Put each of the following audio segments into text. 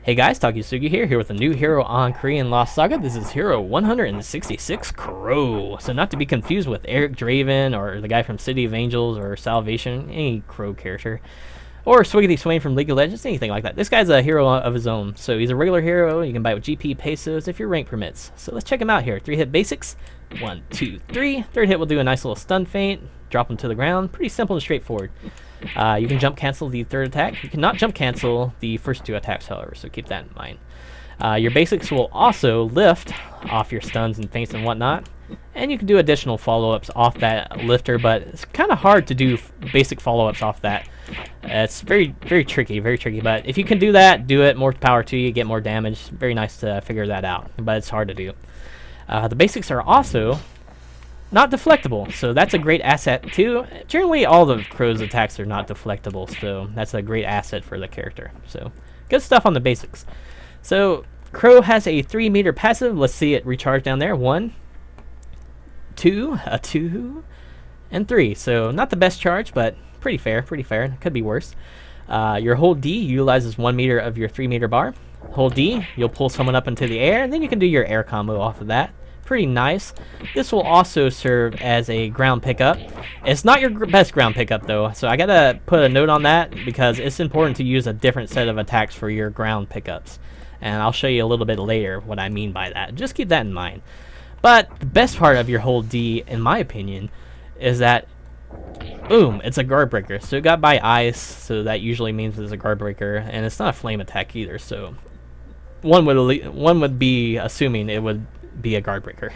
Hey guys, TakuyaSugi here with a new hero on Korean Lost Saga. This is hero 166, Crow. So not to be confused with Eric Draven or the guy from City of Angels or Salvation, any Crow character. Or Swain from League of Legends, anything like that. This guy's a hero of his own. So he's a regular hero. You can buy with GP pesos if your rank permits. So let's check him out here. 3-hit basics. 1, 2, 3. Third hit will do a nice little stun feint. Drop him to the ground. Pretty simple and straightforward. You can jump cancel the third attack. You cannot jump cancel the first two attacks, however, so keep that in mind. Your basics will also lift off your stuns and feints and whatnot, and you can do additional follow-ups off that lifter, but it's kind of hard to do basic follow-ups off that. It's very tricky, but if you can do that, do it. More power to you, get more damage. Very nice to figure that out, but it's hard to do. The basics are also not deflectable, so that's a great asset too. Generally, all the Crow's attacks are not deflectable, so that's a great asset for the character. So, good stuff on the basics. So, Crow has a 3-meter passive. Let's see it recharge down there. 1, 2, a 2, and 3. So, not the best charge, but pretty fair. Could be worse. Your hold D utilizes 1 meter of your 3-meter bar. Hold D, you'll pull someone up into the air, and then you can do your air combo off of that. Pretty nice. This will also serve as a ground pickup. It's not your best ground pickup though, so I gotta put a note on that because it's important to use a different set of attacks for your ground pickups, and I'll show you a little bit later what I mean by that. Just keep that in mind. But the best part of your hold D, in my opinion, is that boom, it's a guard breaker. So it got by ice, so that usually means it's a guard breaker, and it's not a flame attack either, so one would be assuming it would be a guard breaker.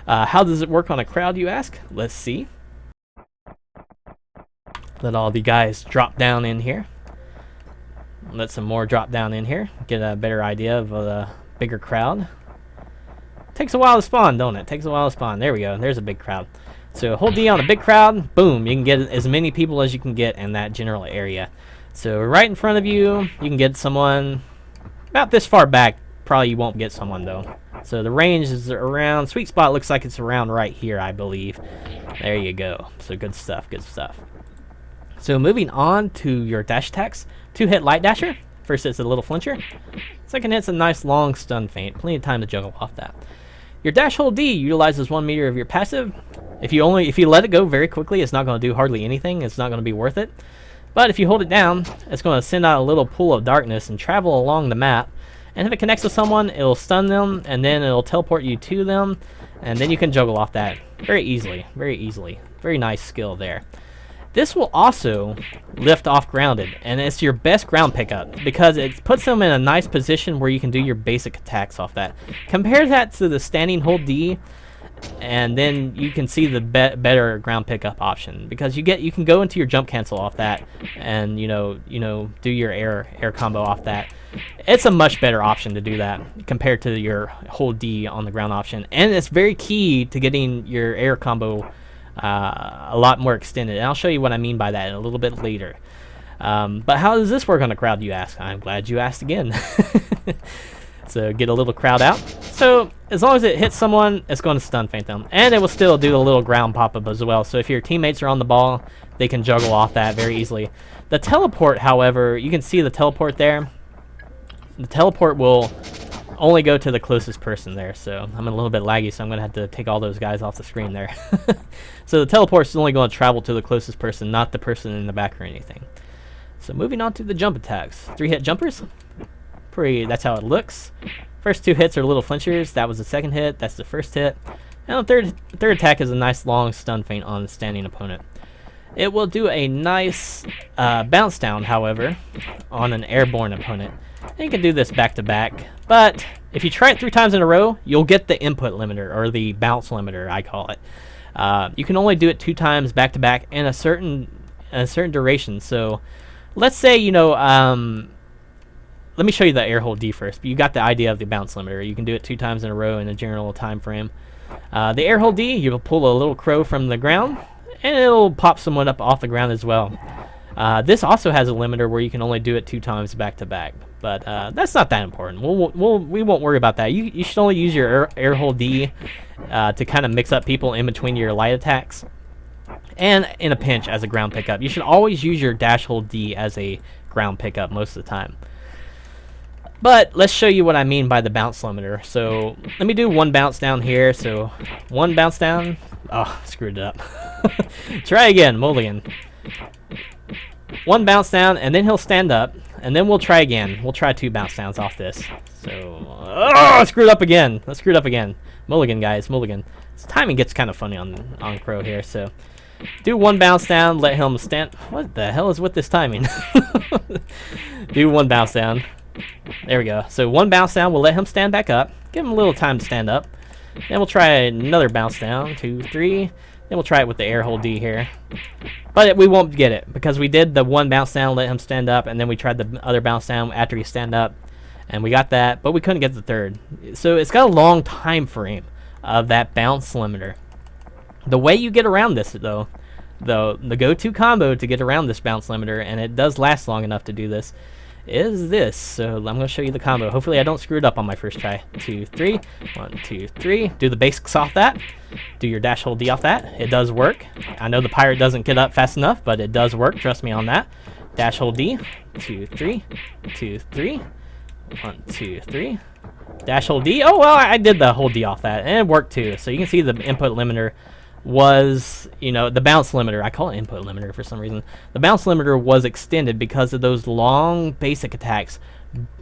How does it work on a crowd, you ask? Let's see. Let all the guys drop down in here. Let some more drop down in here. Get a better idea of a bigger crowd. Takes a while to spawn, don't it? Takes a while to spawn. There we go. There's a big crowd. So hold D on a big crowd. Boom. You can get as many people as you can get in that general area. So right in front of you, you can get someone about this far back. Probably you won't get someone though. So the range is around, sweet spot looks like it's around right here, I believe. There you go. So good stuff. So moving on to your dash attacks. 2-hit light dasher. First hit's a little flincher. Second hit's a nice long stun feint. Plenty of time to juggle off that. Your dash hold D utilizes 1 meter of your passive. If you let it go very quickly, it's not going to do hardly anything. It's not going to be worth it. But if you hold it down, it's going to send out a little pool of darkness and travel along the map. And if it connects with someone, it'll stun them, and then it'll teleport you to them, and then you can juggle off that very easily. Very nice skill there. This will also lift off grounded, and it's your best ground pickup because it puts them in a nice position where you can do your basic attacks off that. Compare that to the standing hold D, and then you can see the better ground pickup option because you can go into your jump cancel off that, and you know do your air combo off that. It's a much better option to do that compared to your hold D on the ground option, and it's very key to getting your air combo a lot more extended, and I'll show you what I mean by that a little bit later. But how does this work on the crowd, you ask? I'm glad you asked again. So get a little crowd out. So as long as it hits someone, it's going to stun feint them, and it will still do a little ground pop-up as well. So if your teammates are on the ball, they can juggle off that very easily. The teleport, however, you can see the teleport there. The teleport will only go to the closest person there, so I'm a little bit laggy, so I'm going to have to take all those guys off the screen there. So the teleport is only going to travel to the closest person, not the person in the back or anything. So moving on to the jump attacks. 3-hit jumpers. That's how it looks. First 2 hits are little flinchers. That was the second hit. That's the first hit. And the third attack is a nice long stun feint on the standing opponent. It will do a nice bounce down, however, on an airborne opponent. And you can do this back to back, but if you try it 3 times in a row, you'll get the input limiter, or the bounce limiter, I call it. You can only do it 2 times back to back in a certain duration. So let's say, let me show you the air hold D first, but you got the idea of the bounce limiter. You can do it 2 times in a row in a general time frame. The air hold D, you'll pull a little crow from the ground, and it'll pop someone up off the ground as well. This also has a limiter where you can only do it 2 times back to back, but that's not that important. We won't worry about that. You should only use your air hold D to kind of mix up people in between your light attacks, and in a pinch as a ground pickup. You should always use your dash hold D as a ground pickup most of the time. But let's show you what I mean by the bounce limiter. So let me do one bounce down here. So one bounce down. Oh, screwed it up. Try again, mulligan. One bounce down, and then he'll stand up, and then we'll try again. We'll try 2 bounce downs off this. So, oh, screwed up again. Let's screw it up again. Mulligan, guys, mulligan. This timing gets kind of funny on Crow here. So, do 1 bounce down, let him stand. What the hell is with this timing? Do 1 bounce down. There we go. So 1 bounce down, we'll let him stand back up. Give him a little time to stand up. Then we'll try another bounce down, 2, 3. Then we'll try it with the air hold D here. But we won't get it because we did the 1 bounce down, let him stand up, and then we tried the other bounce down after he stand up, and we got that, but we couldn't get the 3rd. So it's got a long time frame of that bounce limiter. The way you get around this, though, the go-to combo to get around this bounce limiter, and it does last long enough to do this, is this. So I'm going to show you the combo. Hopefully I don't screw it up on my first try. 2, 3. 1, 2, 3. Do the basics off that. Do your dash hold D off that. It does work. I know the pirate doesn't get up fast enough, but it does work. Trust me on that. Dash hold D. 2, 3. 2, 3. 1, 2, 3. Dash hold D. Oh, well, I did the hold D off that, and it worked too. So you can see the input limiter was, you know, the bounce limiter. I call it input limiter for some reason. The bounce limiter was extended because of those long basic attacks.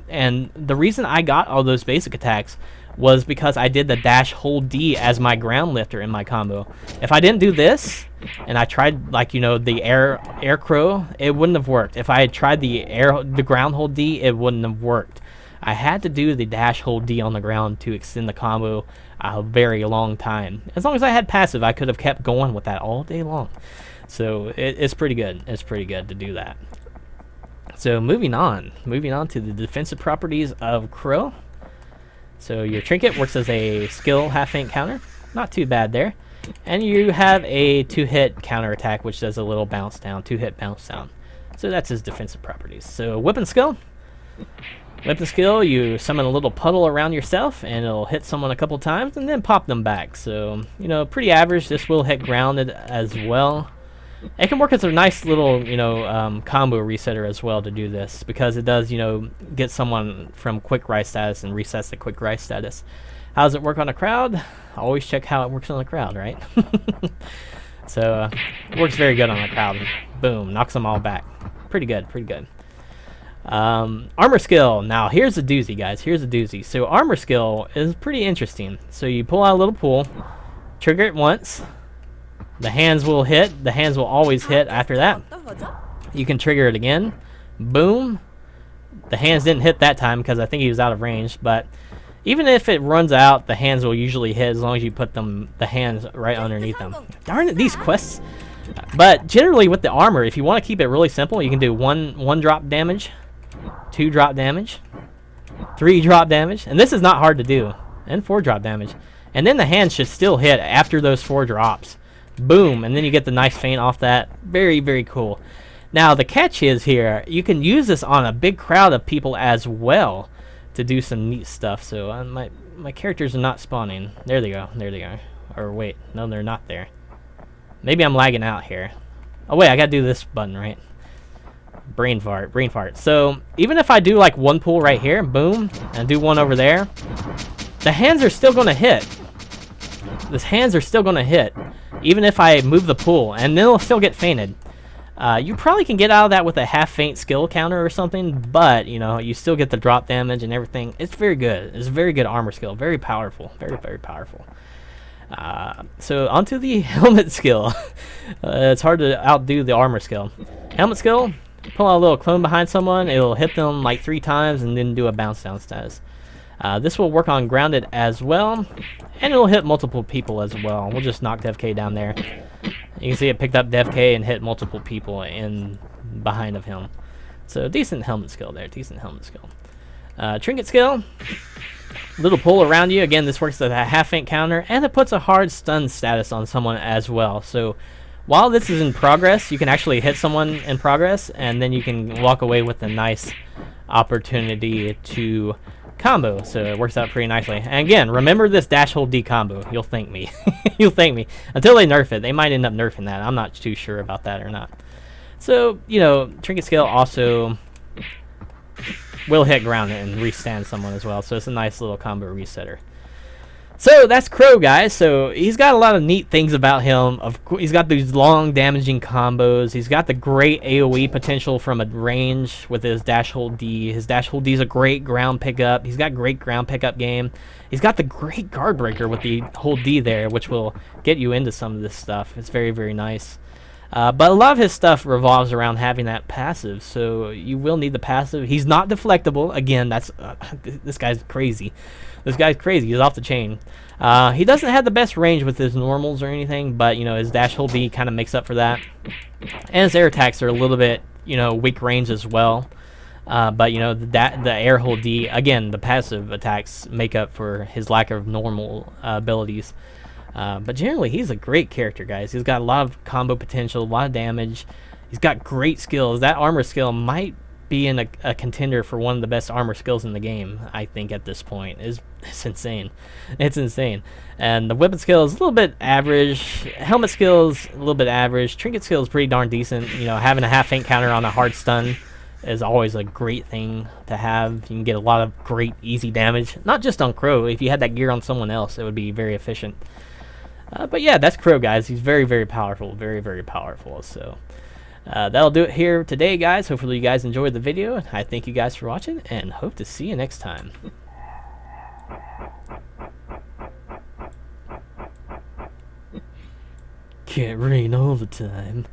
And the reason I got all those basic attacks was because I did the dash hold D as my ground lifter in my combo. If I didn't do this, and I tried, like, you know, the air crow, it wouldn't have worked. If I had tried the ground hold D, it wouldn't have worked. I had to do the dash hold D on the ground to extend the combo a very long time. As long as I had passive, I could have kept going with that all day long. So it's pretty good. It's pretty good to do that. So moving on to the defensive properties of Crow. So your trinket works as a skill half feint counter. Not too bad there. And you have a 2-hit counter attack, which does a little bounce down, 2-hit bounce down. So that's his defensive properties. So weapon skill. Weapon skill, you summon a little puddle around yourself, and it'll hit someone a couple times, and then pop them back. So, you know, pretty average. This will hit grounded as well. It can work as a nice little, you know, combo resetter as well to do this, because it does, you know, get someone from quick rise status and resets the quick rise status. How does it work on a crowd? Always check how it works on a crowd, right? So, it works very good on a crowd. Boom, knocks them all back. Pretty good, pretty good. Armor skill. Now here's a doozy, guys. Here's a doozy. So armor skill is pretty interesting. So you pull out a little pool, trigger it once. The hands will hit. The hands will always hit after that. You can trigger it again. Boom. The hands didn't hit that time because I think he was out of range. But even if it runs out, the hands will usually hit as long as you put the hands right underneath them. Darn it, these quests. But generally with the armor, if you want to keep it really simple, you can do one drop damage. 2 drop damage, 3 drop damage, and this is not hard to do, and 4 drop damage, and then the hands should still hit after those 4 drops. Boom, and then you get the nice feint off that. Very, very cool. Now the catch is here, you can use this on a big crowd of people as well to do some neat stuff. So my characters are not spawning. There they go, there they go. Or wait, no, they're not there. Maybe I'm lagging out here. Oh wait, I gotta do this button, right? Brain fart, brain fart. So even if I do like one pull right here, boom, and do one over there, the hands are still going to hit. The hands are still going to hit, even if I move the pull, and then it'll still get feinted. You probably can get out of that with a half feint skill counter or something, but you know, you still get the drop damage and everything. It's very good. It's a very good armor skill. Very powerful. Very, very powerful. So onto the helmet skill. It's hard to outdo the armor skill. Helmet skill. Pull out a little clone behind someone, it'll hit them like 3 times and then do a bounce down status. This will work on grounded as well, and it'll hit multiple people as well. We'll just knock Dev K down there. You can see it picked up Dev K and hit multiple people in behind of him. So decent helmet skill there, decent helmet skill. Trinket skill, little pull around you. Again, this works as a half feint counter, and it puts a hard stun status on someone as well. So while this is in progress, you can actually hit someone in progress, and then you can walk away with a nice opportunity to combo. So it works out pretty nicely. And again, remember this dash hold D combo. You'll thank me. You'll thank me. Until they nerf it. They might end up nerfing that. I'm not too sure about that or not. So, you know, trinket skill also will hit ground and restand someone as well. So it's a nice little combo resetter. So that's Crow, guys. So he's got a lot of neat things about him. He's got these long damaging combos. He's got the great AoE potential from a range with his dash hold D. His dash hold D is a great ground pickup. He's got great ground pickup game. He's got the great guard breaker with the hold D there, which will get you into some of this stuff. It's very, very nice. But a lot of his stuff revolves around having that passive, so you will need the passive. He's not deflectable. Again, that's this guy's crazy. This guy's crazy. He's off the chain. He doesn't have the best range with his normals or anything, but you know, his dash hold D kind of makes up for that. And his air attacks are a little bit, you know, weak range as well. But you know, the air hold D, again, the passive attacks make up for his lack of normal abilities. But generally, he's a great character, guys. He's got a lot of combo potential, a lot of damage. He's got great skills. That armor skill might be in a contender for one of the best armor skills in the game, I think, at this point. It's insane. It's insane. And the weapon skill is a little bit average. Helmet skill is a little bit average. Trinket skill is pretty darn decent. You know, having a half feint counter on a hard stun is always a great thing to have. You can get a lot of great, easy damage. Not just on Crow. If you had that gear on someone else, it would be very efficient. But yeah, that's Crow, guys. He's very, very powerful. Very, very powerful. So that'll do it here today, guys. Hopefully you guys enjoyed the video. I thank you guys for watching and hope to see you next time. Can't rain all the time.